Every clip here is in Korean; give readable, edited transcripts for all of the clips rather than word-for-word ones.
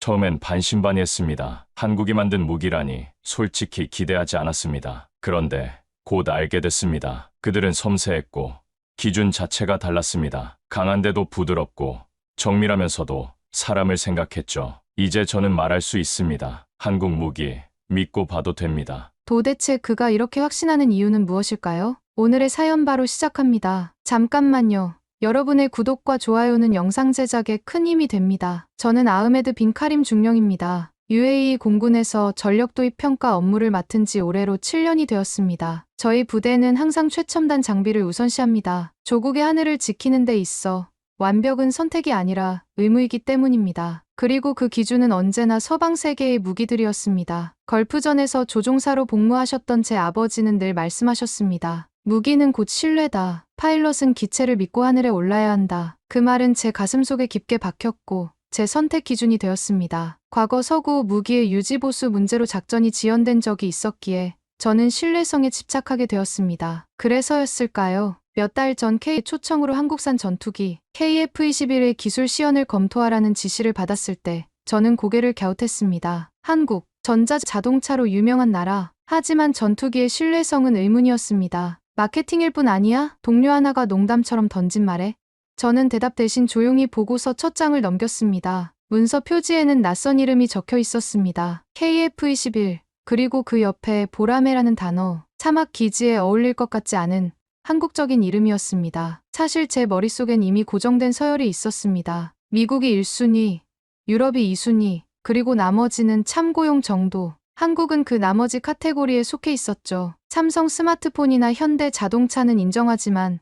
처음엔 반신반의했습니다. 한국이 만든 무기라니 솔직히 기대하지 않았습니다. 그런데 곧 알게 됐습니다. 그들은 섬세했고 기준 자체가 달랐습니다. 강한데도 부드럽고 정밀하면서도 사람을 생각했죠. 이제 저는 말할 수 있습니다. 한국 무기 믿고 봐도 됩니다. 도대체 그가 이렇게 확신하는 이유는 무엇일까요? 오늘의 사연 바로 시작합니다. 잠깐만요. 여러분의 구독과 좋아요는 영상 제작에 큰 힘이 됩니다. 저는 아흐메드 빈 카림 중령입니다. UAE 공군에서 전력 도입 평가 업무를 맡은 지 올해로 7년이 되었습니다. 저희 부대는 항상 최첨단 장비를 우선시합니다. 조국의 하늘을 지키는 데 있어 완벽은 선택이 아니라 의무이기 때문입니다. 그리고 그 기준은 언제나 서방 세계의 무기들이었습니다. 걸프전에서 조종사로 복무하셨던 제 아버지는 늘 말씀하셨습니다. 무기는 곧 신뢰다. 파일럿은 기체를 믿고 하늘에 올라야 한다. 그 말은 제 가슴속에 깊게 박혔고 제 선택 기준이 되었습니다. 과거 서구 무기의 유지보수 문제로 작전이 지연된 적이 있었기에 저는 신뢰성에 집착하게 되었습니다. 그래서였을까요? 몇 달 전 K 초청으로 한국산 전투기 KF-21의 기술 시연을 검토하라는 지시를 받았을 때 저는 고개를 갸웃했습니다. 한국, 전자자동차로 유명한 나라. 하지만 전투기의 신뢰성은 의문이었습니다. 마케팅일 뿐 아니야? 동료 하나가 농담처럼 던진 말에 저는 대답 대신 조용히 보고서 첫 장을 넘겼습니다. 문서 표지에는 낯선 이름이 적혀 있었습니다. KF-21 그리고 그 옆에 보라매라는 단어. 사막 기지에 어울릴 것 같지 않은 한국적인 이름이었습니다. 사실 제 머릿속엔 이미 고정된 서열이 있었습니다. 미국이 1순위, 유럽이 2순위, 그리고 나머지는 참고용 정도. 한국은 그 나머지 카테고리에 속해 있었죠. 삼성 스마트폰이나 현대 자동차는 인정하지만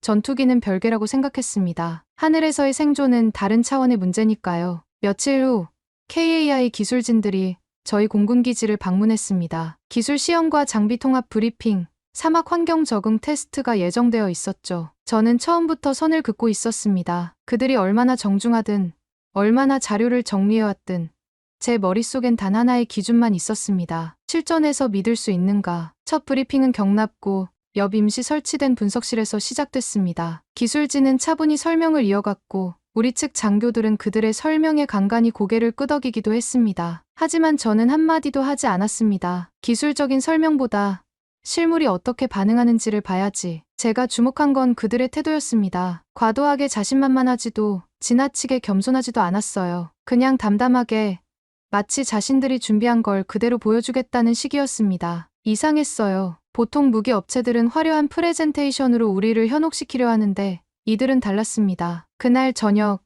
전투기는 별개라고 생각했습니다. 하늘에서의 생존은 다른 차원의 문제니까요. 며칠 후 KAI 기술진들이 저희 공군기지를 방문했습니다. 기술 시험과 장비 통합 브리핑, 사막 환경 적응 테스트가 예정되어 있었죠. 저는 처음부터 선을 긋고 있었습니다. 그들이 얼마나 정중하든, 얼마나 자료를 정리해왔든 제 머릿속엔 단 하나의 기준만 있었습니다. 실전에서 믿을 수 있는가. 첫 브리핑은 경납고 옆 임시 설치된 분석실에서 시작됐습니다. 기술진은 차분히 설명을 이어갔고 우리 측 장교들은 그들의 설명에 간간히 고개를 끄덕이기도 했습니다. 하지만 저는 한마디도 하지 않았습니다. 기술적인 설명보다 실물이 어떻게 반응하는지를 봐야지. 제가 주목한 건 그들의 태도였습니다. 과도하게 자신만만하지도 지나치게 겸손하지도 않았어요. 그냥 담담하게 마치 자신들이 준비한 걸 그대로 보여주겠다는 식이었습니다. 이상했어요. 보통 무기 업체들은 화려한 프레젠테이션으로 우리를 현혹시키려 하는데 이들은 달랐습니다. 그날 저녁,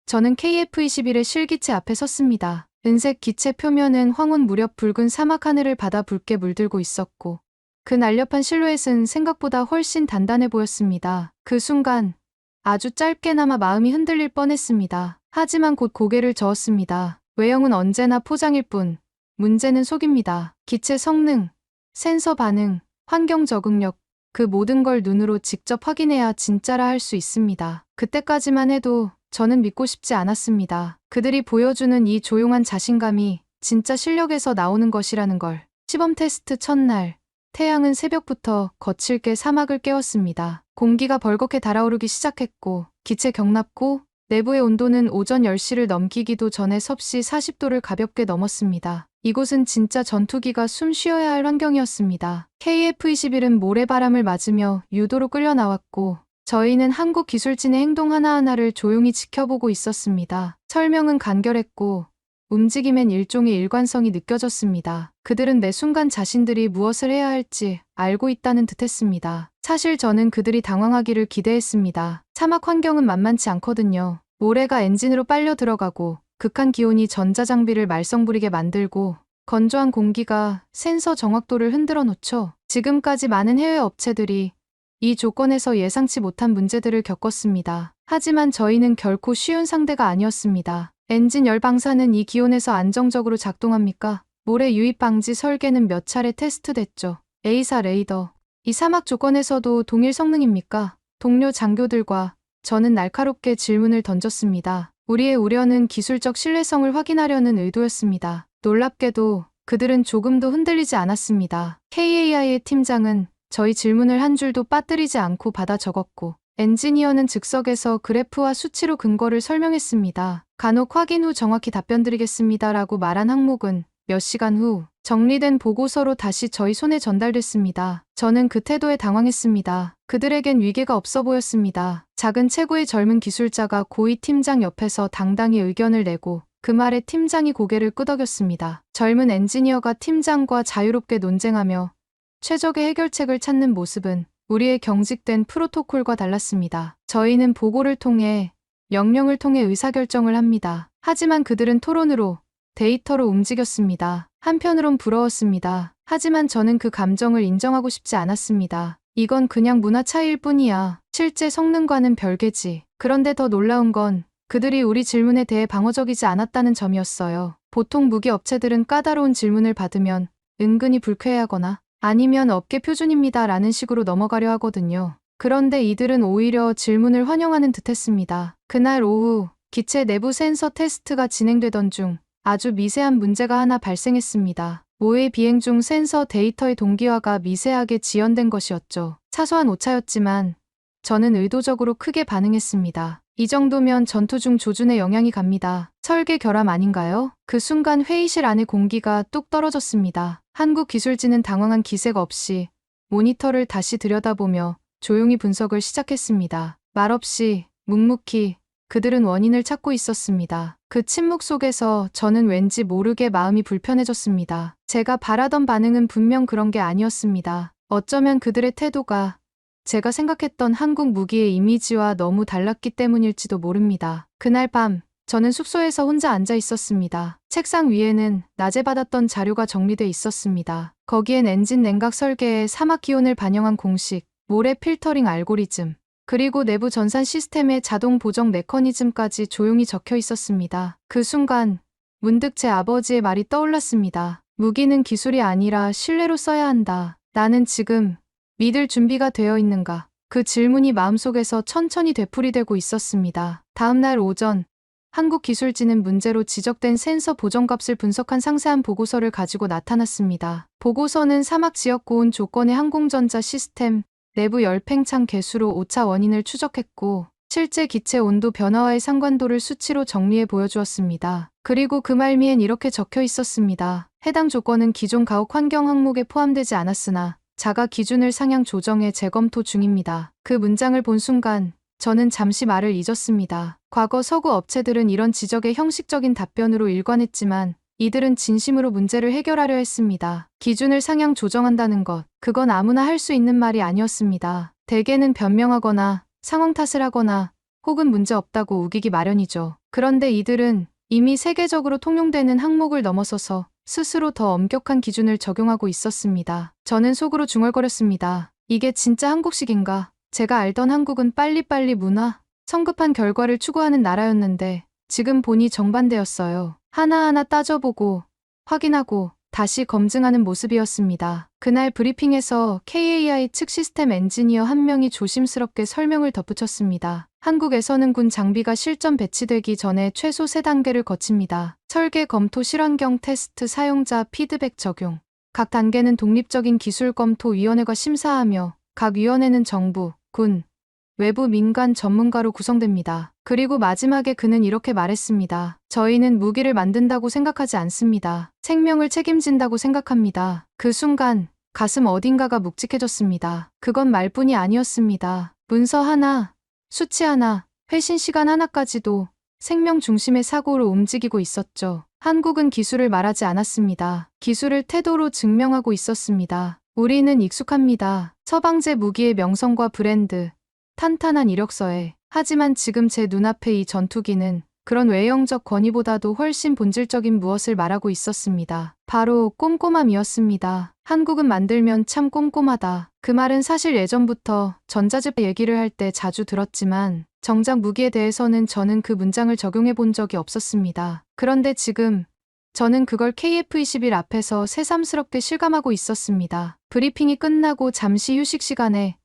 저는 KF-21의 실기체 앞에 섰습니다. 은색 기체 표면은 황혼 무렵 붉은 사막 하늘을 바다 붉게 물들고 있었고 그 날렵한 실루엣은 생각보다 훨씬 단단해 보였습니다. 그 순간 아주 짧게나마 마음이 흔들릴 뻔했습니다. 하지만 곧 고개를 저었습니다. 외형은 언제나 포장일 뿐 문제는 속입니다. 기체 성능, 센서 반응, 환경 적응력, 그 모든 걸 눈으로 직접 확인해야 진짜라 할 수 있습니다. 그때까지만 해도 저는 믿고 싶지 않았습니다. 그들이 보여주는 이 조용한 자신감이 진짜 실력에서 나오는 것이라는 걸. 시범 테스트 첫날, 태양은 새벽부터 거칠게 사막을 깨웠습니다. 공기가 벌겋게 달아오르기 시작했고 기체 경납고 내부의 온도는 오전 10시를 넘기기도 전에 섭씨 40도를 가볍게 넘었습니다. 이곳은 진짜 전투기가 숨 쉬어야 할 환경이었습니다. KF-21은 모래바람을 맞으며 유도로 끌려 나왔고 저희는 한국 기술진의 행동 하나하나를 조용히 지켜보고 있었습니다. 설명은 간결했고 움직임엔 일종의 일관성이 느껴졌습니다. 그들은 매 순간 자신들이 무엇을 해야 할지 알고 있다는 듯했습니다. 사실 저는 그들이 당황하기를 기대했습니다. 사막 환경은 만만치 않거든요. 모래가 엔진으로 빨려 들어가고 극한 기온이 전자장비를 말썽부리게 만들고 건조한 공기가 센서 정확도를 흔들어 놓죠. 지금까지 많은 해외 업체들이 이 조건에서 예상치 못한 문제들을 겪었습니다. 하지만 저희는 결코 쉬운 상대가 아니었습니다. 엔진 열 방사는 이 기온에서 안정적으로 작동합니까? 모래 유입 방지 설계는 몇 차례 테스트됐죠. A사 레이더. 이 사막 조건에서도 동일 성능입니까? 동료 장교들과 저는 날카롭게 질문을 던졌습니다. 우리의 우려는 기술적 신뢰성을 확인하려는 의도였습니다. 놀랍게도 그들은 조금도 흔들리지 않았습니다. KAI의 팀장은 저희 질문을 한 줄도 빠뜨리지 않고 받아 적었고 엔지니어는 즉석에서 그래프와 수치로 근거를 설명했습니다. 간혹 확인 후 정확히 답변드리겠습니다라고 말한 항목은 몇 시간 후 정리된 보고서로 다시 저희 손에 전달됐습니다. 저는 그 태도에 당황했습니다. 그들에겐 위계가 없어 보였습니다. 작은 체구의 젊은 기술자가 고위 팀장 옆에서 당당히 의견을 내고 그 말에 팀장이 고개를 끄덕였습니다. 젊은 엔지니어가 팀장과 자유롭게 논쟁하며 최적의 해결책을 찾는 모습은 우리의 경직된 프로토콜과 달랐습니다. 저희는 보고를 통해 명령을 통해 의사결정을 합니다. 하지만 그들은 토론으로 데이터로 움직였습니다. 한편으론 부러웠습니다. 하지만 저는 그 감정을 인정하고 싶지 않았습니다. 이건 그냥 문화 차이일 뿐이야. 실제 성능과는 별개지. 그런데 더 놀라운 건 그들이 우리 질문에 대해 방어적이지 않았다는 점이었어요. 보통 무기 업체들은 까다로운 질문을 받으면 은근히 불쾌해하거나 아니면 업계 표준입니다 라는 식으로 넘어가려 하거든요. 그런데 이들은 오히려 질문을 환영하는 듯했습니다. 그날 오후 기체 내부 센서 테스트가 진행되던 중 아주 미세한 문제가 하나 발생했습니다. 모의 비행 중 센서 데이터의 동기화가 미세하게 지연된 것이었죠. 사소한 오차였지만 저는 의도적으로 크게 반응했습니다. 이 정도면 전투 중 조준에 영향이 갑니다. 설계 결함 아닌가요? 그 순간 회의실 안의 공기가 뚝 떨어졌습니다. 한국기술진은 당황한 기색 없이 모니터를 다시 들여다보며 조용히 분석을 시작했습니다. 말없이 묵묵히 그들은 원인을 찾고 있었습니다. 그 침묵 속에서 저는 왠지 모르게 마음이 불편해졌습니다. 제가 바라던 반응은 분명 그런 게 아니었습니다. 어쩌면 그들의 태도가 제가 생각했던 한국 무기의 이미지와 너무 달랐기 때문일지도 모릅니다. 그날 밤 저는 숙소에서 혼자 앉아 있었습니다. 책상 위에는 낮에 받았던 자료가 정리돼 있었습니다. 거기엔 엔진 냉각 설계의 사막 기온을 반영한 공식, 모래 필터링 알고리즘, 그리고 내부 전산 시스템의 자동 보정 메커니즘까지 조용히 적혀 있었습니다. 그 순간 문득 제 아버지의 말이 떠올랐습니다. 무기는 기술이 아니라 신뢰로 써야 한다. 나는 지금 믿을 준비가 되어 있는가? 그 질문이 마음속에서 천천히 되풀이되고 있었습니다. 다음 날 오전 한국기술진은 문제로 지적된 센서 보정값을 분석한 상세한 보고서를 가지고 나타났습니다. 보고서는 사막 지역 고온 조건의 항공전자 시스템 내부 열팽창 개수로 오차 원인을 추적했고 실제 기체 온도 변화와의 상관도를 수치로 정리해 보여주었습니다. 그리고 그 말미엔 이렇게 적혀 있었습니다. 해당 조건은 기존 가옥 환경 항목에 포함되지 않았으나 자가 기준을 상향 조정해 재검토 중입니다. 그 문장을 본 순간 저는 잠시 말을 잊었습니다. 과거 서구 업체들은 이런 지적에 형식적인 답변으로 일관했지만 이들은 진심으로 문제를 해결하려 했습니다. 기준을 상향 조정한다는 것, 그건 아무나 할 수 있는 말이 아니었습니다. 대개는 변명하거나 상황 탓을 하거나 혹은 문제 없다고 우기기 마련이죠. 그런데 이들은 이미 세계적으로 통용되는 항목을 넘어서서 스스로 더 엄격한 기준을 적용하고 있었습니다. 저는 속으로 중얼거렸습니다. 이게 진짜 한국식인가? 제가 알던 한국은 빨리빨리 문화, 성급한 결과를 추구하는 나라였는데 지금 보니 정반대였어요. 하나하나 따져보고 확인하고 다시 검증하는 모습이었습니다. 그날 브리핑에서 KAI 측 시스템 엔지니어 한 명이 조심스럽게 설명을 덧붙였습니다. 한국에서는 군 장비가 실전 배치되기 전에 최소 3단계를 거칩니다. 설계 검토 실환경 테스트 사용자 피드백 적용. 각 단계는 독립적인 기술검토위원회가 심사하며 각 위원회는 정부, 군, 외부 민간 전문가로 구성됩니다. 그리고 마지막에 그는 이렇게 말했습니다. 저희는 무기를 만든다고 생각하지 않습니다. 생명을 책임진다고 생각합니다. 그 순간 가슴 어딘가가 묵직해졌습니다. 그건 말뿐이 아니었습니다. 문서 하나, 수치 하나, 회신 시간 하나까지도 생명 중심의 사고로 움직이고 있었죠. 한국은 기술을 말하지 않았습니다. 기술을 태도로 증명하고 있었습니다. 우리는 익숙합니다. 서방제 무기의 명성과 브랜드, 탄탄한 이력서에. 하지만 지금 제 눈앞에 이 전투기는 그런 외형적 권위보다도 훨씬 본질적인 무엇을 말하고 있었습니다. 바로 꼼꼼함이었습니다. 한국은 만들면 참 꼼꼼하다. 그 말은 사실 예전부터 전자제품 얘기를 할 때 자주 들었지만 정작 무기에 대해서는 저는 그 문장을 적용해 본 적이 없었습니다. 그런데 지금 저는 그걸 KF-21 앞에서 새삼스럽게 실감하고 있었습니다. 브리핑이 끝나고 잠시 휴식 시간에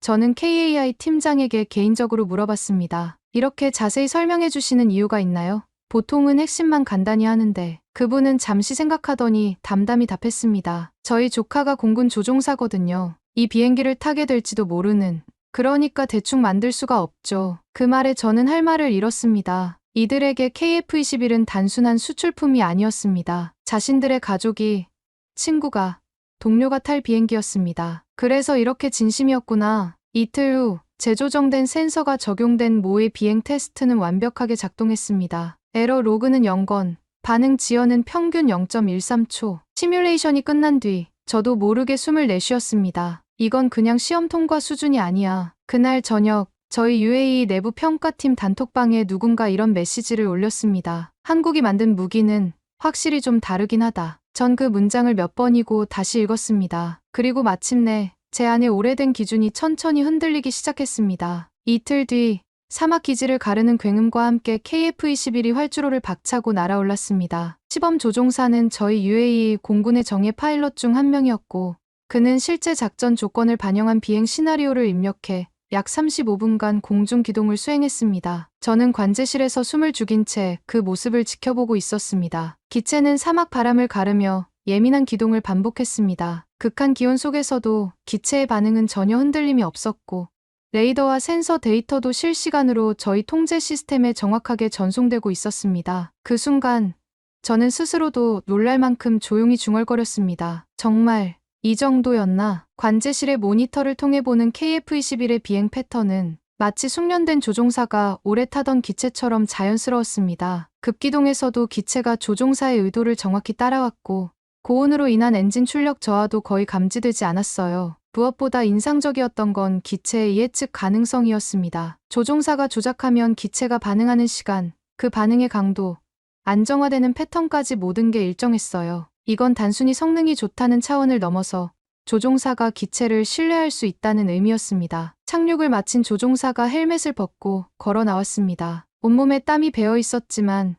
저는 KAI 팀장에게 개인적으로 물어봤습니다. 이렇게 자세히 설명해 주시는 이유가 있나요? 보통은 핵심만 간단히 하는데 그분은 잠시 생각하더니 담담히 답했습니다. 저희 조카가 공군 조종사거든요. 이 비행기를 타게 될지도 모르는 그러니까 대충 만들 수가 없죠. 그 말에 저는 할 말을 잃었습니다. 이들에게 KF-21은 단순한 수출품이 아니었습니다. 자신들의 가족이, 친구가, 동료가 탈 비행기였습니다. 그래서 이렇게 진심이었구나. 이틀 후 재조정된 센서가 적용된 모의 비행 테스트는 완벽하게 작동했습니다. 에러 로그는 0건, 반응 지연은 평균 0.13초. 시뮬레이션이 끝난 뒤 저도 모르게 숨을 내쉬었습니다. 이건 그냥 시험 통과 수준이 아니야. 그날 저녁 저희 UAE 내부 평가팀 단톡방에 누군가 이런 메시지를 올렸습니다. 한국이 만든 무기는 확실히 좀 다르긴 하다. 전 그 문장을 몇 번이고 다시 읽었습니다. 그리고 마침내 제 안의 오래된 기준이 천천히 흔들리기 시작했습니다. 이틀 뒤 사막 기지를 가르는 굉음과 함께 KF-21이 활주로를 박차고 날아올랐습니다. 시범 조종사는 저희 UAE 공군의 정예 파일럿 중 한 명이었고 그는 실제 작전 조건을 반영한 비행 시나리오를 입력해 약 35분간 공중 기동을 수행했습니다. 저는 관제실에서 숨을 죽인 채 그 모습을 지켜보고 있었습니다. 기체는 사막 바람을 가르며 예민한 기동을 반복했습니다. 극한 기온 속에서도 기체의 반응은 전혀 흔들림이 없었고 레이더와 센서 데이터도 실시간으로 저희 통제 시스템에 정확하게 전송되고 있었습니다. 그 순간 저는 스스로도 놀랄 만큼 조용히 중얼거렸습니다. 정말 이 정도였나? 관제실의 모니터를 통해 보는 KF-21의 비행 패턴은 마치 숙련된 조종사가 오래 타던 기체처럼 자연스러웠습니다. 급기동에서도 기체가 조종사의 의도를 정확히 따라왔고 고온으로 인한 엔진 출력 저하도 거의 감지되지 않았어요. 무엇보다 인상적이었던 건 기체의 예측 가능성이었습니다. 조종사가 조작하면 기체가 반응하는 시간, 그 반응의 강도, 안정화되는 패턴까지 모든 게 일정했어요. 이건 단순히 성능이 좋다는 차원을 넘어서 조종사가 기체를 신뢰할 수 있다는 의미였습니다. 착륙을 마친 조종사가 헬멧을 벗고 걸어 나왔습니다. 온몸에 땀이 배어 있었지만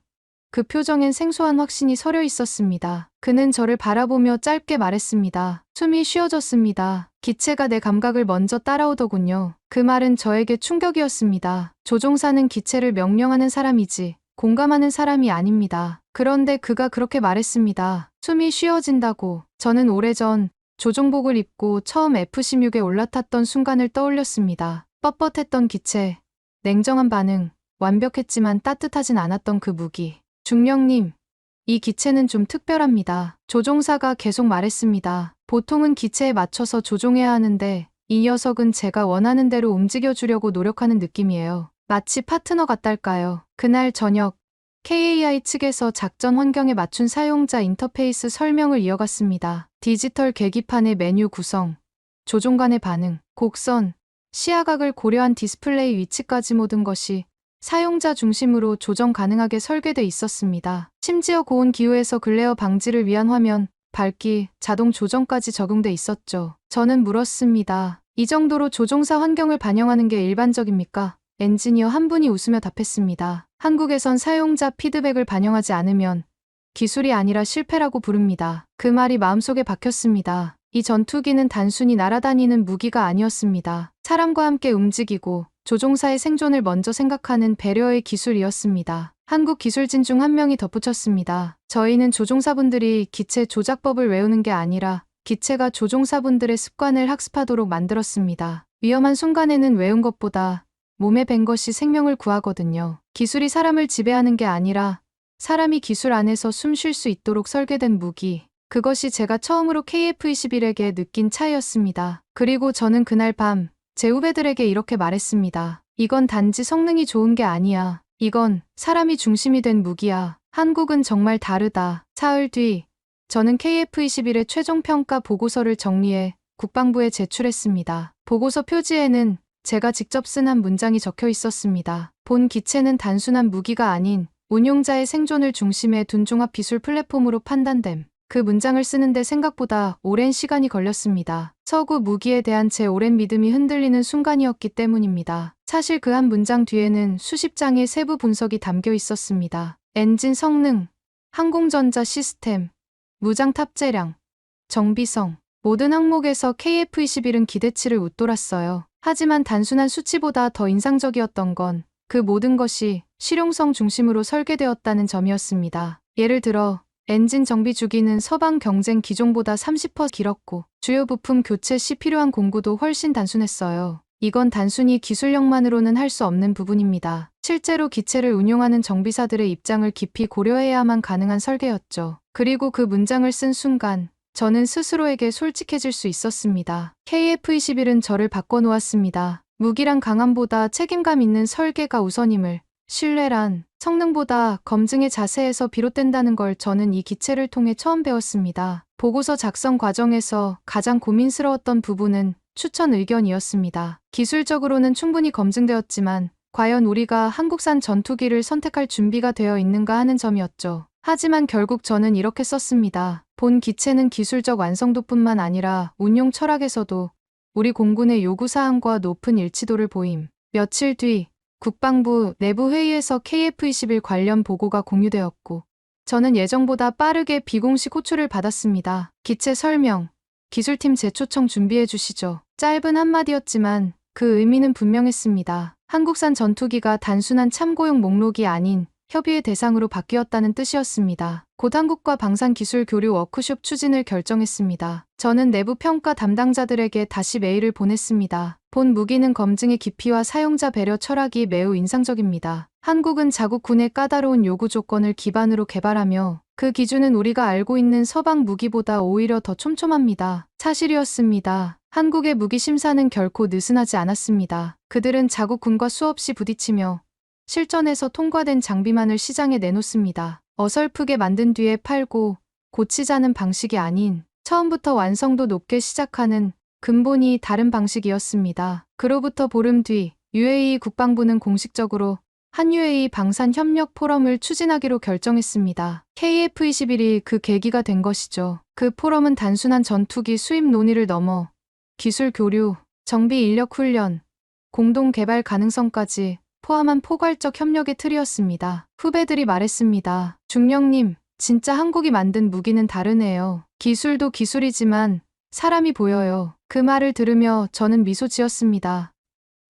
그 표정엔 생소한 확신이 서려 있었습니다. 그는 저를 바라보며 짧게 말했습니다. 숨이 쉬어졌습니다. 기체가 내 감각을 먼저 따라오더군요. 그 말은 저에게 충격이었습니다. 조종사는 기체를 명령하는 사람이지 공감하는 사람이 아닙니다. 그런데 그가 그렇게 말했습니다. 숨이 쉬어진다고. 저는 오래전 조종복을 입고 처음 F-16에 올라탔던 순간을 떠올렸습니다. 뻣뻣했던 기체, 냉정한 반응, 완벽했지만 따뜻하진 않았던 그 무기. 중령님, 이 기체는 좀 특별합니다. 조종사가 계속 말했습니다. 보통은 기체에 맞춰서 조종해야 하는데 이 녀석은 제가 원하는 대로 움직여주려고 노력하는 느낌이에요. 마치 파트너 같달까요. 그날 저녁 KAI 측에서 작전 환경에 맞춘 사용자 인터페이스 설명을 이어갔습니다. 디지털 계기판의 메뉴 구성, 조종 간의 반응, 곡선, 시야각을 고려한 디스플레이 위치까지 모든 것이 사용자 중심으로 조정 가능하게 설계돼 있었습니다. 심지어 고온 기후에서 글레어 방지를 위한 화면, 밝기, 자동 조정까지 적용돼 있었죠. 저는 물었습니다. 이 정도로 조종사 환경을 반영하는 게 일반적입니까? 엔지니어 한 분이 웃으며 답했습니다. 한국에선 사용자 피드백을 반영하지 않으면 기술이 아니라 실패라고 부릅니다. 그 말이 마음속에 박혔습니다. 이 전투기는 단순히 날아다니는 무기가 아니었습니다. 사람과 함께 움직이고 조종사의 생존을 먼저 생각하는 배려의 기술이었습니다. 한국 기술진 중 한 명이 덧붙였습니다. 저희는 조종사분들이 기체 조작법을 외우는 게 아니라 기체가 조종사분들의 습관을 학습하도록 만들었습니다. 위험한 순간에는 외운 것보다 몸에 밴 것이 생명을 구하거든요. 기술이 사람을 지배하는 게 아니라 사람이 기술 안에서 숨 쉴 수 있도록 설계된 무기. 그것이 제가 처음으로 KF-21에게 느낀 차이였습니다. 그리고 저는 그날 밤 제 후배들에게 이렇게 말했습니다. 이건 단지 성능이 좋은 게 아니야. 이건 사람이 중심이 된 무기야. 한국은 정말 다르다. 사흘 뒤 저는 KF-21의 최종평가 보고서를 정리해 국방부에 제출했습니다. 보고서 표지에는 제가 직접 쓴 한 문장이 적혀 있었습니다. 본 기체는 단순한 무기가 아닌 운용자의 생존을 중심에 둔 종합 기술 플랫폼으로 판단됨. 그 문장을 쓰는데 생각보다 오랜 시간이 걸렸습니다. 서구 무기에 대한 제 오랜 믿음이 흔들리는 순간이었기 때문입니다. 사실 그 한 문장 뒤에는 수십 장의 세부 분석이 담겨 있었습니다. 엔진 성능, 항공전자 시스템, 무장 탑재량, 정비성, 모든 항목에서 KF-21은 기대치를 웃돌았어요. 하지만 단순한 수치보다 더 인상적이었던 건 그 모든 것이 실용성 중심으로 설계되었다는 점이었습니다. 예를 들어 엔진 정비 주기는 서방 경쟁 기종보다 30% 길었고 주요 부품 교체 시 필요한 공구도 훨씬 단순했어요. 이건 단순히 기술력만으로는 할 수 없는 부분입니다. 실제로 기체를 운용하는 정비사들의 입장을 깊이 고려해야만 가능한 설계였죠. 그리고 그 문장을 쓴 순간 저는 스스로에게 솔직해질 수 있었습니다. KF-21은 저를 바꿔놓았습니다. 무기란 강함보다 책임감 있는 설계가 우선임을, 신뢰란 성능보다 검증의 자세에서 비롯된다는 걸 저는 이 기체를 통해 처음 배웠습니다. 보고서 작성 과정에서 가장 고민스러웠던 부분은 추천 의견이었습니다. 기술적으로는 충분히 검증되었지만 과연 우리가 한국산 전투기를 선택할 준비가 되어 있는가 하는 점이었죠. 하지만 결국 저는 이렇게 썼습니다. 본 기체는 기술적 완성도뿐만 아니라 운용 철학에서도 우리 공군의 요구사항과 높은 일치도를 보임. 며칠 뒤 국방부 내부 회의에서 KF-21 관련 보고가 공유되었고 저는 예정보다 빠르게 비공식 호출을 받았습니다. 기체 설명, 기술팀 재초청 준비해 주시죠. 짧은 한마디였지만 그 의미는 분명했습니다. 한국산 전투기가 단순한 참고용 목록이 아닌 협의의 대상으로 바뀌었다는 뜻이었습니다. 곧 한국과 방산기술 교류 워크숍 추진을 결정했습니다. 저는 내부 평가 담당자들에게 다시 메일을 보냈습니다. 본 무기는 검증의 깊이와 사용자 배려 철학이 매우 인상적입니다. 한국은 자국 군의 까다로운 요구 조건을 기반으로 개발하며 그 기준은 우리가 알고 있는 서방 무기보다 오히려 더 촘촘합니다. 사실이었습니다. 한국의 무기 심사는 결코 느슨하지 않았습니다. 그들은 자국 군과 수없이 부딪히며 실전에서 통과된 장비만을 시장에 내놓습니다. 어설프게 만든 뒤에 팔고 고치자는 방식이 아닌 처음부터 완성도 높게 시작하는 근본이 다른 방식이었습니다. 그로부터 보름 뒤 UAE 국방부는 공식적으로 한UAE 방산협력 포럼을 추진하기로 결정했습니다. KF-21이 그 계기가 된 것이죠. 그 포럼은 단순한 전투기 수입 논의를 넘어 기술 교류, 정비 인력 훈련, 공동 개발 가능성까지 포함한 포괄적 협력의 틀이었습니다. 후배들이 말했습니다. 중령님, 진짜 한국이 만든 무기는 다르네요. 기술도 기술이지만 사람이 보여요. 그 말을 들으며 저는 미소 지었습니다.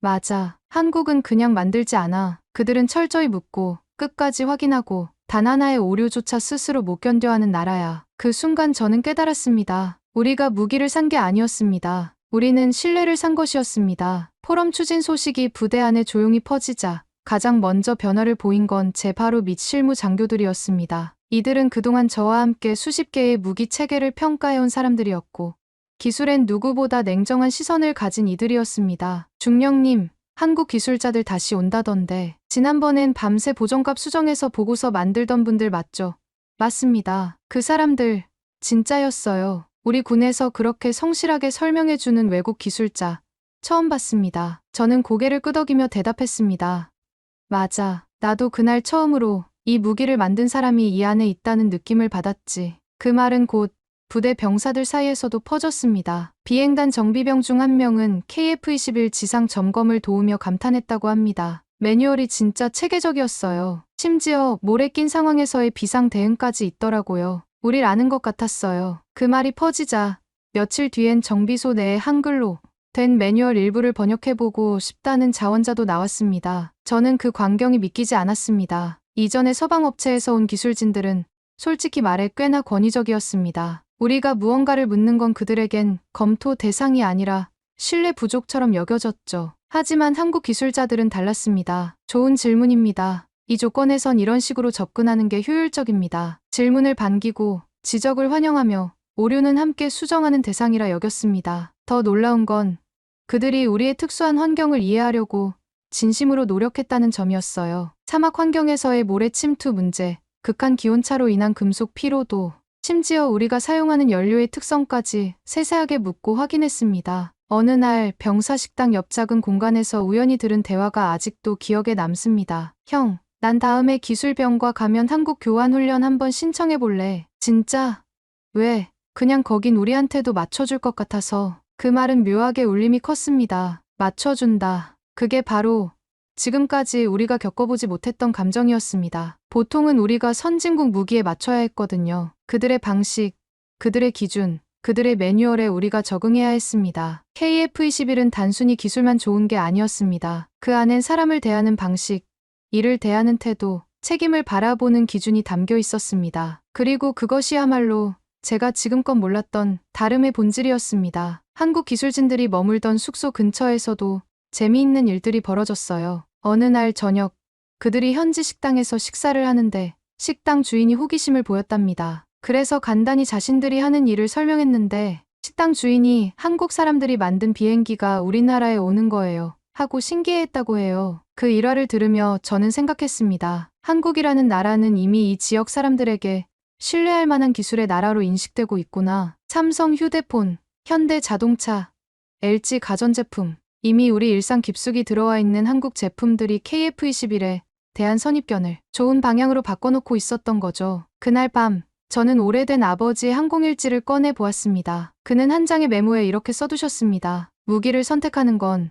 맞아. 한국은 그냥 만들지 않아. 그들은 철저히 묻고 끝까지 확인하고 단 하나의 오류조차 스스로 못 견뎌하는 나라야. 그 순간 저는 깨달았습니다. 우리가 무기를 산 게 아니었습니다. 우리는 신뢰를 산 것이었습니다. 포럼 추진 소식이 부대 안에 조용히 퍼지자 가장 먼저 변화를 보인 건 제 바로 밑 실무 장교들이었습니다. 이들은 그동안 저와 함께 수십 개의 무기 체계를 평가해온 사람들이었고 기술엔 누구보다 냉정한 시선을 가진 이들이었습니다. 중령님, 한국 기술자들 다시 온다던데 지난번엔 밤새 보정값 수정해서 보고서 만들던 분들 맞죠? 맞습니다. 그 사람들 진짜였어요. 우리 군에서 그렇게 성실하게 설명해주는 외국 기술자 처음 봤습니다. 저는 고개를 끄덕이며 대답했습니다. 맞아. 나도 그날 처음으로 이 무기를 만든 사람이 이 안에 있다는 느낌을 받았지. 그 말은 곧 부대 병사들 사이에서도 퍼졌습니다. 비행단 정비병 중 한 명은 KF-21 지상 점검을 도우며 감탄했다고 합니다. 매뉴얼이 진짜 체계적이었어요. 심지어 모래 낀 상황에서의 비상 대응까지 있더라고요. 우릴 아는 것 같았어요. 그 말이 퍼지자 며칠 뒤엔 정비소 내에 한글로 된 매뉴얼 일부를 번역해보고 싶다는 자원자도 나왔습니다. 저는 그 광경이 믿기지 않았습니다. 이전에 서방업체에서 온 기술진들은 솔직히 말해 꽤나 권위적이었습니다. 우리가 무언가를 묻는 건 그들에겐 검토 대상이 아니라 신뢰 부족처럼 여겨졌죠. 하지만 한국 기술자들은 달랐습니다. 좋은 질문입니다. 이 조건에선 이런 식으로 접근하는 게 효율적입니다. 질문을 반기고 지적을 환영하며 오류는 함께 수정하는 대상이라 여겼습니다. 더 놀라운 건 그들이 우리의 특수한 환경을 이해하려고 진심으로 노력했다는 점이었어요. 사막 환경에서의 모래 침투 문제, 극한 기온차로 인한 금속 피로도, 심지어 우리가 사용하는 연료의 특성까지 세세하게 묻고 확인했습니다. 어느 날 병사 식당 옆 작은 공간에서 우연히 들은 대화가 아직도 기억에 남습니다. 형, 난 다음에 기술병과 가면 한국 교환훈련 한번 신청해볼래. 진짜? 왜? 그냥 거긴 우리한테도 맞춰줄 것 같아서. 그 말은 묘하게 울림이 컸습니다. 맞춰준다. 그게 바로 지금까지 우리가 겪어보지 못했던 감정이었습니다. 보통은 우리가 선진국 무기에 맞춰야 했거든요. 그들의 방식, 그들의 기준, 그들의 매뉴얼에 우리가 적응해야 했습니다. KF-21은 단순히 기술만 좋은 게 아니었습니다. 그 안엔 사람을 대하는 방식, 일을 대하는 태도, 책임을 바라보는 기준이 담겨 있었습니다. 그리고 그것이야말로 제가 지금껏 몰랐던 다름의 본질이었습니다. 한국 기술진들이 머물던 숙소 근처에서도 재미있는 일들이 벌어졌어요. 어느 날 저녁, 그들이 현지 식당에서 식사를 하는데 식당 주인이 호기심을 보였답니다. 그래서 간단히 자신들이 하는 일을 설명했는데 식당 주인이 한국 사람들이 만든 비행기가 우리나라에 오는 거예요. 하고 신기해했다고 해요. 그 일화를 들으며 저는 생각했습니다. 한국이라는 나라는 이미 이 지역 사람들에게 신뢰할 만한 기술의 나라로 인식되고 있구나. 삼성 휴대폰, 현대 자동차, LG 가전제품, 이미 우리 일상 깊숙이 들어와 있는 한국 제품들이 KF21에 대한 선입견을 좋은 방향으로 바꿔놓고 있었던 거죠. 그날 밤, 저는 오래된 아버지의 항공일지를 꺼내 보았습니다. 그는 한 장의 메모에 이렇게 써두셨습니다. 무기를 선택하는 건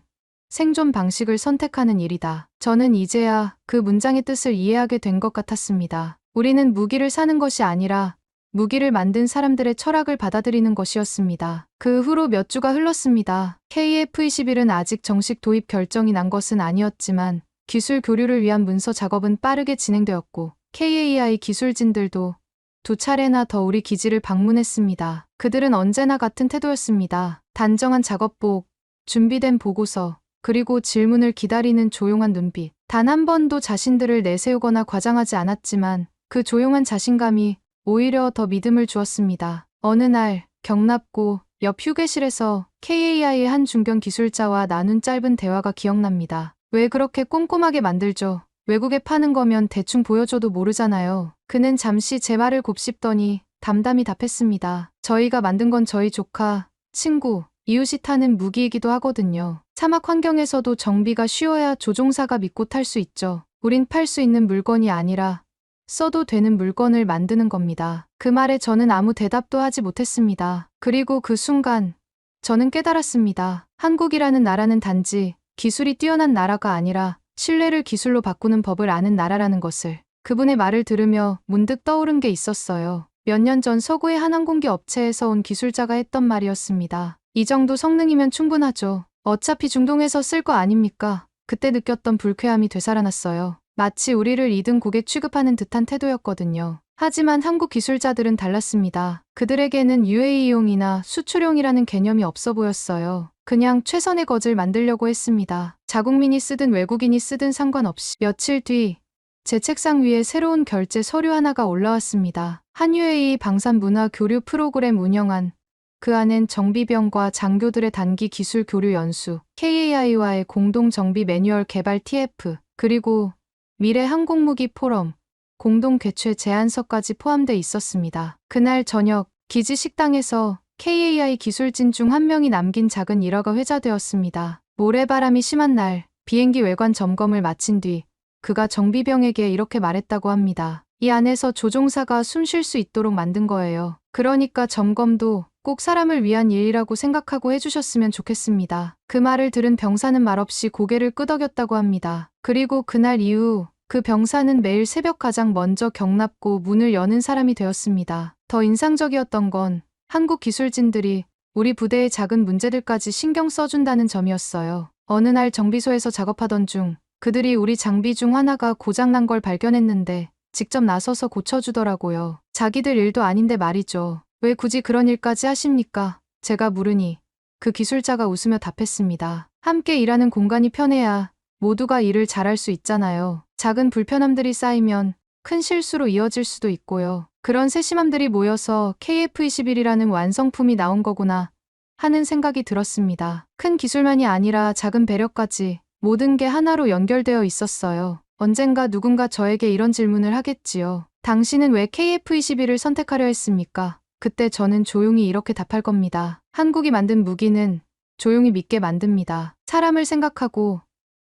생존 방식을 선택하는 일이다. 저는 이제야 그 문장의 뜻을 이해하게 된 것 같았습니다. 우리는 무기를 사는 것이 아니라 무기를 만든 사람들의 철학을 받아들이는 것이었습니다. 그 후로 몇 주가 흘렀습니다. KF21은 아직 정식 도입 결정이 난 것은 아니었지만 기술 교류를 위한 문서 작업은 빠르게 진행되었고 KAI 기술진들도 2차례나 더 우리 기지를 방문했습니다. 그들은 언제나 같은 태도였습니다. 단정한 작업복, 준비된 보고서, 그리고 질문을 기다리는 조용한 눈빛. 단 한 번도 자신들을 내세우거나 과장하지 않았지만 그 조용한 자신감이 오히려 더 믿음을 주었습니다. 어느 날 경납고 옆 휴게실에서 KAI의 한 중견 기술자와 나눈 짧은 대화가 기억납니다. 왜 그렇게 꼼꼼하게 만들죠? 외국에 파는 거면 대충 보여줘도 모르잖아요. 그는 잠시 제 말을 곱씹더니 담담히 답했습니다. 저희가 만든 건 저희 조카, 친구, 이웃이 타는 무기이기도 하거든요. 사막 환경에서도 정비가 쉬워야 조종사가 믿고 탈 수 있죠. 우린 팔 수 있는 물건이 아니라 써도 되는 물건을 만드는 겁니다. 그 말에 저는 아무 대답도 하지 못했습니다. 그리고 그 순간 저는 깨달았습니다. 한국이라는 나라는 단지 기술이 뛰어난 나라가 아니라 신뢰를 기술로 바꾸는 법을 아는 나라라는 것을. 그분의 말을 들으며 문득 떠오른 게 있었어요. 몇 년 전 서구의 한 항공기 업체에서 온 기술자가 했던 말이었습니다. 이 정도 성능이면 충분하죠. 어차피 중동에서 쓸 거 아닙니까? 그때 느꼈던 불쾌함이 되살아났어요. 마치 우리를 2등 고객 취급하는 듯한 태도였거든요. 하지만 한국 기술자들은 달랐습니다. 그들에게는 UAE용이나 수출용이라는 개념이 없어 보였어요. 그냥 최선의 것을 만들려고 했습니다. 자국민이 쓰든 외국인이 쓰든 상관없이. 며칠 뒤, 제 책상 위에 새로운 결제 서류 하나가 올라왔습니다. 한 UAE 방산 문화 교류 프로그램 운영안. 그 안엔 정비병과 장교들의 단기 기술 교류 연수, KAI와의 공동 정비 매뉴얼 개발 TF, 그리고 미래 항공무기 포럼, 공동 개최 제안서까지 포함돼 있었습니다. 그날 저녁, 기지 식당에서 KAI 기술진 중 한 명이 남긴 작은 일화가 회자되었습니다. 모래바람이 심한 날, 비행기 외관 점검을 마친 뒤 그가 정비병에게 이렇게 말했다고 합니다. 이 안에서 조종사가 숨 쉴 수 있도록 만든 거예요. 그러니까 점검도 꼭 사람을 위한 일이라고 생각하고 해주셨으면 좋겠습니다. 그 말을 들은 병사는 말없이 고개를 끄덕였다고 합니다. 그리고 그날 이후 그 병사는 매일 새벽 가장 먼저 경납고 문을 여는 사람이 되었습니다. 더 인상적이었던 건 한국 기술진들이 우리 부대의 작은 문제들까지 신경 써준다는 점이었어요. 어느 날 정비소에서 작업하던 중 그들이 우리 장비 중 하나가 고장난 걸 발견했는데 직접 나서서 고쳐주더라고요. 자기들 일도 아닌데 말이죠. 왜 굳이 그런 일까지 하십니까? 제가 물으니 그 기술자가 웃으며 답했습니다. 함께 일하는 공간이 편해야 모두가 일을 잘할 수 있잖아요. 작은 불편함들이 쌓이면 큰 실수로 이어질 수도 있고요. 그런 세심함들이 모여서 KF21이라는 완성품이 나온 거구나 하는 생각이 들었습니다. 큰 기술만이 아니라 작은 배려까지 모든 게 하나로 연결되어 있었어요. 언젠가 누군가 저에게 이런 질문을 하겠지요. 당신은 왜 KF21을 선택하려 했습니까? 그때 저는 조용히 이렇게 답할 겁니다. 한국이 만든 무기는 조용히 믿게 만듭니다. 사람을 생각하고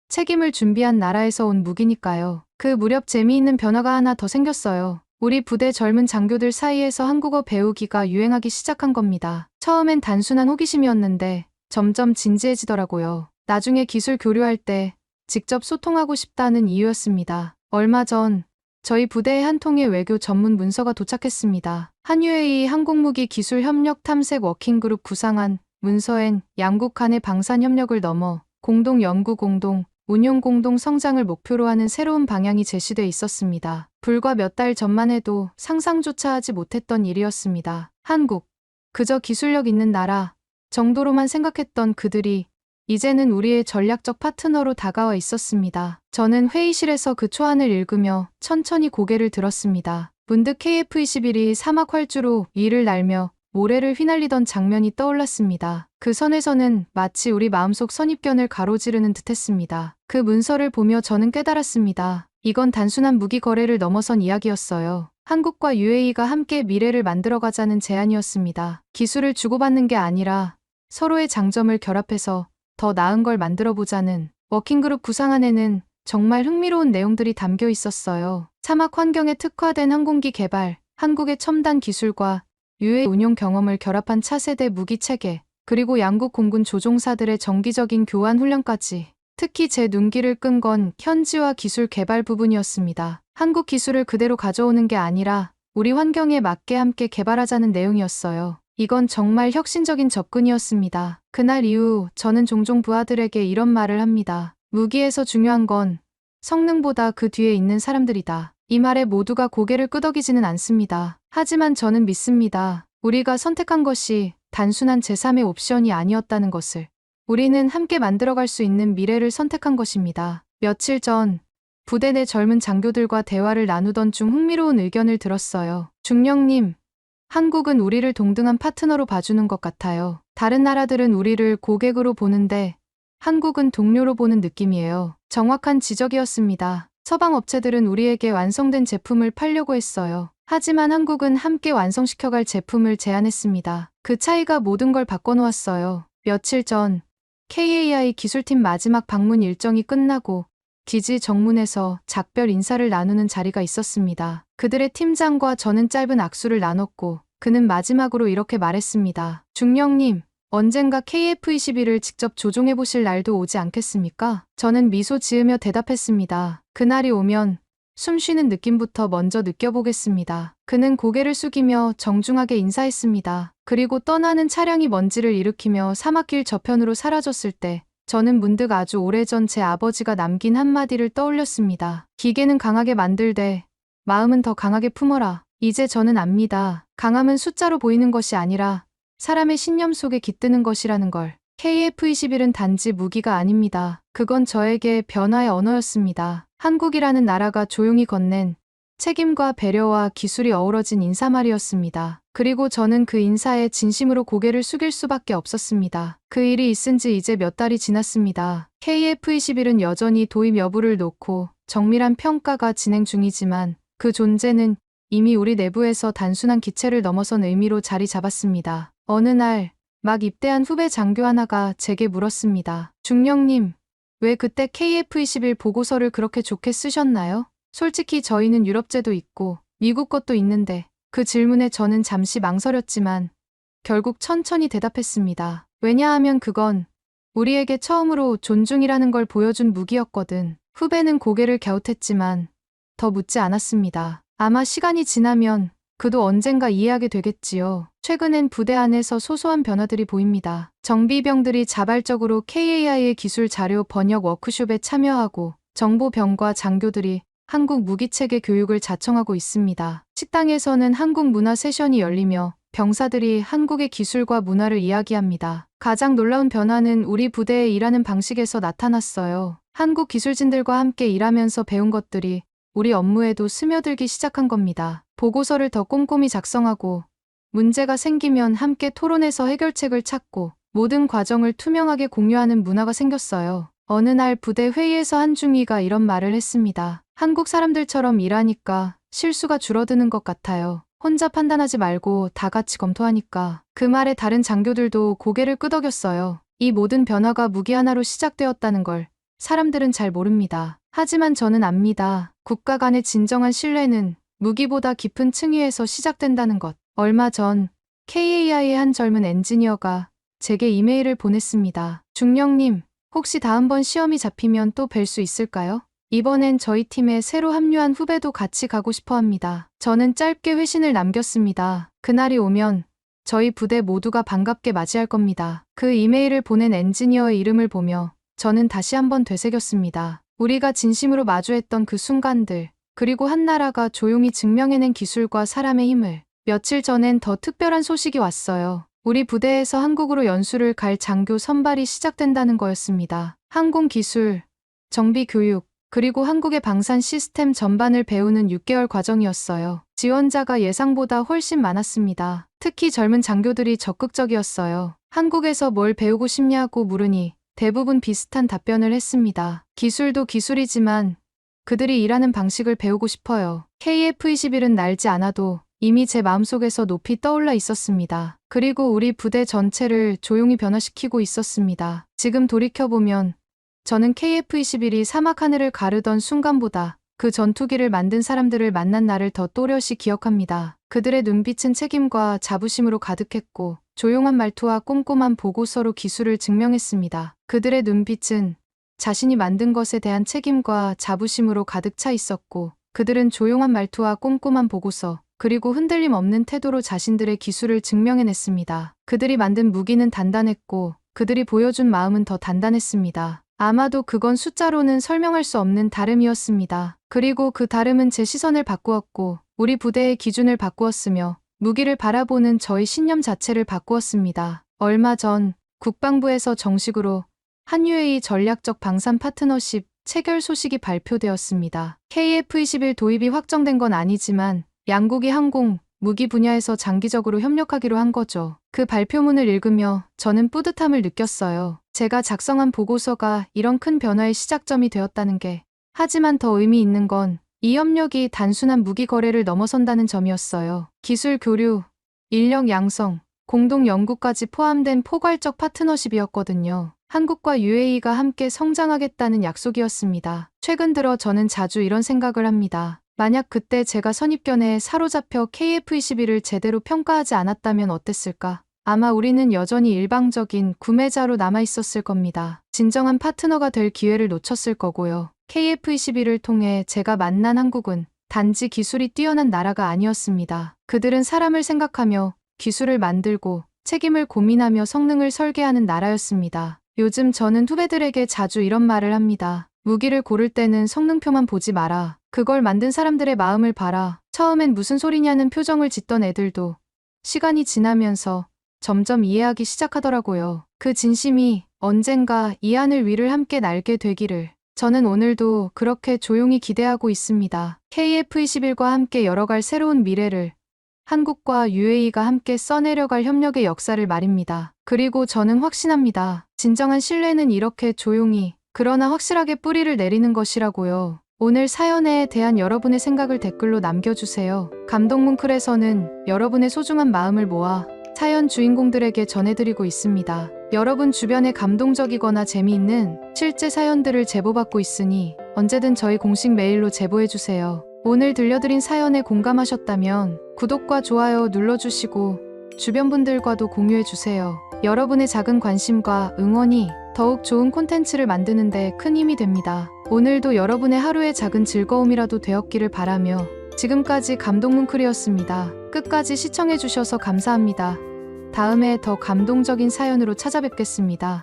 책임을 준비한 나라에서 온 무기니까요. 그 무렵 재미있는 변화가 하나 더 생겼어요. 우리 부대 젊은 장교들 사이에서 한국어 배우기가 유행하기 시작한 겁니다. 처음엔 단순한 호기심이었는데 점점 진지해지더라고요. 나중에 기술 교류할 때 직접 소통하고 싶다는 이유였습니다. 얼마 전 저희 부대에 한 통의 외교 전문 문서가 도착했습니다. 한 UAE 항공무기 기술 협력 탐색 워킹그룹 구상안 문서엔 양국 간의 방산 협력을 넘어 공동 연구 공동 운용 공동 성장을 목표로 하는 새로운 방향이 제시돼 있었습니다. 불과 몇 달 전만 해도 상상조차 하지 못했던 일이었습니다. 한국, 그저 기술력 있는 나라 정도로만 생각했던 그들이 이제는 우리의 전략적 파트너로 다가와 있었습니다. 저는 회의실에서 그 초안을 읽으며 천천히 고개를 들었습니다. 문득 KF-21이 사막 활주로 위를 날며 모래를 휘날리던 장면이 떠올랐습니다. 그 선에서는 마치 우리 마음속 선입견을 가로지르는 듯했습니다. 그 문서를 보며 저는 깨달았습니다. 이건 단순한 무기 거래를 넘어선 이야기였어요. 한국과 UAE가 함께 미래를 만들어가자는 제안이었습니다. 기술을 주고받는 게 아니라 서로의 장점을 결합해서 더 나은 걸 만들어보자는 워킹그룹 구상안에는 정말 흥미로운 내용들이 담겨 있었어요. 사막 환경에 특화된 항공기 개발, 한국의 첨단 기술과 UAE 운용 경험을 결합한 차세대 무기 체계, 그리고 양국 공군 조종사들의 정기적인 교환 훈련까지. 특히 제 눈길을 끈 건 현지화 기술 개발 부분이었습니다. 한국 기술을 그대로 가져오는 게 아니라 우리 환경에 맞게 함께 개발하자는 내용이었어요. 이건 정말 혁신적인 접근이었습니다. 그날 이후 저는 종종 부하들에게 이런 말을 합니다. 무기에서 중요한 건 성능보다 그 뒤에 있는 사람들이다. 이 말에 모두가 고개를 끄덕이지는 않습니다. 하지만 저는 믿습니다. 우리가 선택한 것이 단순한 제3의 옵션이 아니었다는 것을. 우리는 함께 만들어갈 수 있는 미래를 선택한 것입니다. 며칠 전 부대 내 젊은 장교들과 대화를 나누던 중 흥미로운 의견을 들었어요. 중령님, 한국은 우리를 동등한 파트너로 봐주는 것 같아요. 다른 나라들은 우리를 고객으로 보는데 한국은 동료로 보는 느낌이에요. 정확한 지적이었습니다. 서방 업체들은 우리에게 완성된 제품을 팔려고 했어요. 하지만 한국은 함께 완성시켜갈 제품을 제안했습니다. 그 차이가 모든 걸 바꿔놓았어요. 며칠 전 KAI 기술팀 마지막 방문 일정이 끝나고 기지 정문에서 작별 인사를 나누는 자리가 있었습니다. 그들의 팀장과 저는 짧은 악수를 나눴고 그는 마지막으로 이렇게 말했습니다. 중령님, 언젠가 KF-21을 직접 조종해보실 날도 오지 않겠습니까? 저는 미소 지으며 대답했습니다. 그날이 오면 숨 쉬는 느낌부터 먼저 느껴보겠습니다. 그는 고개를 숙이며 정중하게 인사했습니다. 그리고 떠나는 차량이 먼지를 일으키며 사막길 저편으로 사라졌을 때 저는 문득 아주 오래전 제 아버지가 남긴 한마디를 떠올렸습니다. 기계는 강하게 만들되 마음은 더 강하게 품어라. 이제 저는 압니다. 강함은 숫자로 보이는 것이 아니라 사람의 신념 속에 깃드는 것이라는 걸. KF-21은 단지 무기가 아닙니다. 그건 저에게 변화의 언어였습니다. 한국이라는 나라가 조용히 건넨 책임과 배려와 기술이 어우러진 인사말이었습니다. 그리고 저는 그 인사에 진심으로 고개를 숙일 수밖에 없었습니다. 그 일이 있은 지 이제 몇 달이 지났습니다. KF-21은 여전히 도입 여부를 놓고 정밀한 평가가 진행 중이지만 그 존재는 이미 우리 내부에서 단순한 기체를 넘어선 의미로 자리 잡았습니다. 어느 날 막 입대한 후배 장교 하나가 제게 물었습니다. 중령님, 왜 그때 KF-21 보고서를 그렇게 좋게 쓰셨나요? 솔직히 저희는 유럽제도 있고 미국 것도 있는데 그 질문에 저는 잠시 망설였지만 결국 천천히 대답했습니다. 왜냐하면 그건 우리에게 처음으로 존중이라는 걸 보여준 무기였거든. 후배는 고개를 갸웃했지만 더 묻지 않았습니다. 아마 시간이 지나면 그도 언젠가 이해하게 되겠지요. 최근엔 부대 안에서 소소한 변화들이 보입니다. 정비병들이 자발적으로 KAI의 기술 자료 번역 워크숍에 참여하고 정보병과 장교들이 한국 무기체계 교육을 자청하고 있습니다. 식당에서는 한국 문화 세션이 열리며 병사들이 한국의 기술과 문화를 이야기합니다. 가장 놀라운 변화는 우리 부대의 일하는 방식에서 나타났어요. 한국 기술진들과 함께 일하면서 배운 것들이 우리 업무에도 스며들기 시작한 겁니다. 보고서를 더 꼼꼼히 작성하고 문제가 생기면 함께 토론해서 해결책을 찾고 모든 과정을 투명하게 공유하는 문화가 생겼어요. 어느 날 부대 회의에서 한 중위가 이런 말을 했습니다. 한국 사람들처럼 일하니까 실수가 줄어드는 것 같아요. 혼자 판단하지 말고 다 같이 검토하니까. 그 말에 다른 장교들도 고개를 끄덕였어요. 이 모든 변화가 무기 하나로 시작되었다는 걸 사람들은 잘 모릅니다. 하지만 저는 압니다. 국가 간의 진정한 신뢰는 무기보다 깊은 층위에서 시작된다는 것. 얼마 전 KAI의 한 젊은 엔지니어가 제게 이메일을 보냈습니다. 중령님, 혹시 다음번 시험이 잡히면 또 뵐 수 있을까요? 이번엔 저희 팀에 새로 합류한 후배도 같이 가고 싶어 합니다. 저는 짧게 회신을 남겼습니다. 그날이 오면 저희 부대 모두가 반갑게 맞이할 겁니다. 그 이메일을 보낸 엔지니어의 이름을 보며 저는 다시 한번 되새겼습니다. 우리가 진심으로 마주했던 그 순간들, 그리고 한 나라가 조용히 증명해낸 기술과 사람의 힘을. 며칠 전엔 더 특별한 소식이 왔어요. 우리 부대에서 한국으로 연수를 갈 장교 선발이 시작된다는 거였습니다. 항공기술, 정비교육, 그리고 한국의 방산 시스템 전반을 배우는 6개월 과정이었어요. 지원자가 예상보다 훨씬 많았습니다. 특히 젊은 장교들이 적극적이었어요. 한국에서 뭘 배우고 싶냐고 물으니 대부분 비슷한 답변을 했습니다. 기술도 기술이지만 그들이 일하는 방식을 배우고 싶어요. KF-21은 날지 않아도 이미 제 마음속에서 높이 떠올라 있었습니다. 그리고 우리 부대 전체를 조용히 변화시키고 있었습니다. 지금 돌이켜보면 저는 KF-21이 사막 하늘을 가르던 순간보다 그 전투기를 만든 사람들을 만난 날을 더 또렷이 기억합니다. 그들의 눈빛은 책임과 자부심으로 가득했고 조용한 말투와 꼼꼼한 보고서로 기술을 증명했습니다. 그들의 눈빛은 자신이 만든 것에 대한 책임과 자부심으로 가득 차 있었고 그들은 조용한 말투와 꼼꼼한 보고서 그리고 흔들림 없는 태도로 자신들의 기술을 증명해냈습니다. 그들이 만든 무기는 단단했고 그들이 보여준 마음은 더 단단했습니다. 아마도 그건 숫자로는 설명할 수 없는 다름이었습니다. 그리고 그 다름은 제 시선을 바꾸었고 우리 부대의 기준을 바꾸었으며 무기를 바라보는 저의 신념 자체를 바꾸었습니다. 얼마 전 국방부에서 정식으로 한UAE 전략적 방산 파트너십 체결 소식이 발표되었습니다. KF-21 도입이 확정된 건 아니지만 양국이 항공, 무기 분야에서 장기적으로 협력하기로 한 거죠. 그 발표문을 읽으며 저는 뿌듯함을 느꼈어요. 제가 작성한 보고서가 이런 큰 변화의 시작점이 되었다는 게. 하지만 더 의미 있는 건 이 협력이 단순한 무기 거래를 넘어선다는 점이었어요. 기술 교류, 인력 양성, 공동 연구까지 포함된 포괄적 파트너십이었거든요. 한국과 UAE가 함께 성장하겠다는 약속이었습니다. 최근 들어 저는 자주 이런 생각을 합니다. 만약 그때 제가 선입견에 사로잡혀 KF-21을 제대로 평가하지 않았다면 어땠을까? 아마 우리는 여전히 일방적인 구매자로 남아있었을 겁니다. 진정한 파트너가 될 기회를 놓쳤을 거고요. KF-21을 통해 제가 만난 한국은 단지 기술이 뛰어난 나라가 아니었습니다. 그들은 사람을 생각하며 기술을 만들고 책임을 고민하며 성능을 설계하는 나라였습니다. 요즘 저는 후배들에게 자주 이런 말을 합니다. 무기를 고를 때는 성능표만 보지 마라. 그걸 만든 사람들의 마음을 봐라. 처음엔 무슨 소리냐는 표정을 짓던 애들도 시간이 지나면서 점점 이해하기 시작하더라고요. 그 진심이 언젠가 이 하늘 위를 함께 날게 되기를. 저는 오늘도 그렇게 조용히 기대하고 있습니다. KF-21과 함께 열어갈 새로운 미래를, 한국과 UAE가 함께 써내려갈 협력의 역사를 말입니다. 그리고 저는 확신합니다. 진정한 신뢰는 이렇게 조용히 그러나 확실하게 뿌리를 내리는 것이라고요. 오늘 사연에 대한 여러분의 생각을 댓글로 남겨주세요. 감동문클에서는 여러분의 소중한 마음을 모아 사연 주인공들에게 전해드리고 있습니다. 여러분 주변에 감동적이거나 재미있는 실제 사연들을 제보받고 있으니 언제든 저희 공식 메일로 제보해주세요. 오늘 들려드린 사연에 공감하셨다면 구독과 좋아요 눌러주시고 주변 분들과도 공유해주세요. 여러분의 작은 관심과 응원이 더욱 좋은 콘텐츠를 만드는 데 큰 힘이 됩니다. 오늘도 여러분의 하루의 작은 즐거움이라도 되었기를 바라며 지금까지 감동문클이었습니다. 끝까지 시청해주셔서 감사합니다. 다음에 더 감동적인 사연으로 찾아뵙겠습니다.